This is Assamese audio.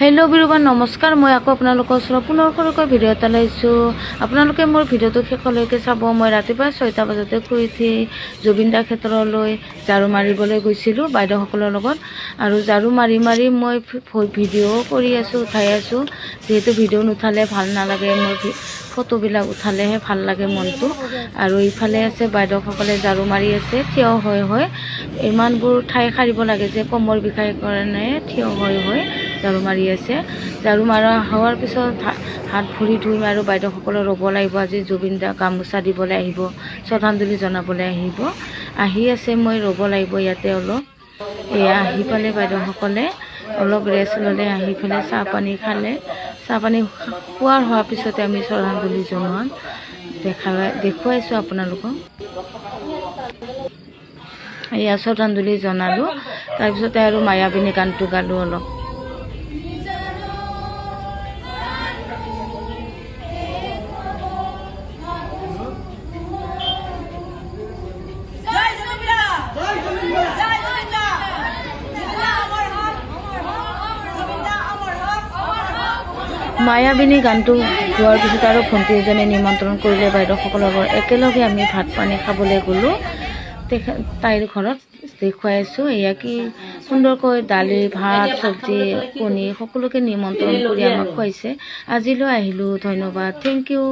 हेलो एभ्रिवान नमस्कार मैं आको आपनालोকৰ ওচৰত পুনৰকৈ ভিডিঅ' এটা লৈছো। আপোনালোকে মোৰ ভিডিঅ'টো শেষলৈকে চাব। মই ৰাতিপুৱা 6টা বজাতে শুই উঠি জুবিন দাৰ ক্ষেত্ৰলৈ ঝাৰু মাৰিবলৈ গৈছিলো বাইদেউসকলৰ লগত আৰু ঝাৰু মাৰি মাৰি মই ভিডিঅ' কৰি আছো উঠাই আছো যেহেতু ভিডিঅ' নুঠালে ভাল নালাগে মোৰ ফটোবিলাক উঠালেহে ভাল লাগে মনটো আৰু ইফালে আছে বাইদেউসকলে ঝাৰু মাৰি আছে থিয় হৈ ইমানবোৰ ঠাই সাৰিব লাগে যে কমৰ বিষায় কাৰণে থিয় হৈ ঝাৰু মাৰি আছে। ঝাৰু মাৰা হোৱাৰ পিছত হাত ভৰি ধুই আৰু বাইদেউসকলে ৰ'ব লাগিব আজি জুবিন দা গামোচা দিবলৈ আহিব শ্ৰদ্ধাঞ্জলি জনাবলৈ আহি আছে মই ৰ'ব লাগিব ইয়াতে অলপ এয়া আহি পালে বাইদেউসকলে অলপ ৰেষ্ট ল'লে আহি পেলাই চাহ পানী খালে চাহ পানী খোৱাৰ হোৱাৰ পিছতে আমি শ্ৰদ্ধাঞ্জলি জনোৱা দেখুৱাইছোঁ আপোনালোকক। এয়া শ্ৰদ্ধাঞ্জলি জনালোঁ তাৰপিছতে আৰু মায়াবিনী গানটো গালোঁ অলপ। মায়াবিনী গানটো গোৱাৰ পিছত আৰু ভণ্টি এজনে নিমন্ত্ৰণ কৰিলে বাইদেউসকলৰ ঘৰত একেলগে আমি ভাত পানী খাবলৈ গ'লোঁ তাইৰ ঘৰত দেখুৱাইছোঁ। এয়া কি সুন্দৰকৈ দালি ভাত চব্জি কণী সকলোকে নিমন্ত্ৰণ কৰি আমাক খুৱাইছে। আজিলৈ আহিলোঁ, ধন্যবাদ, থেংক ইউ।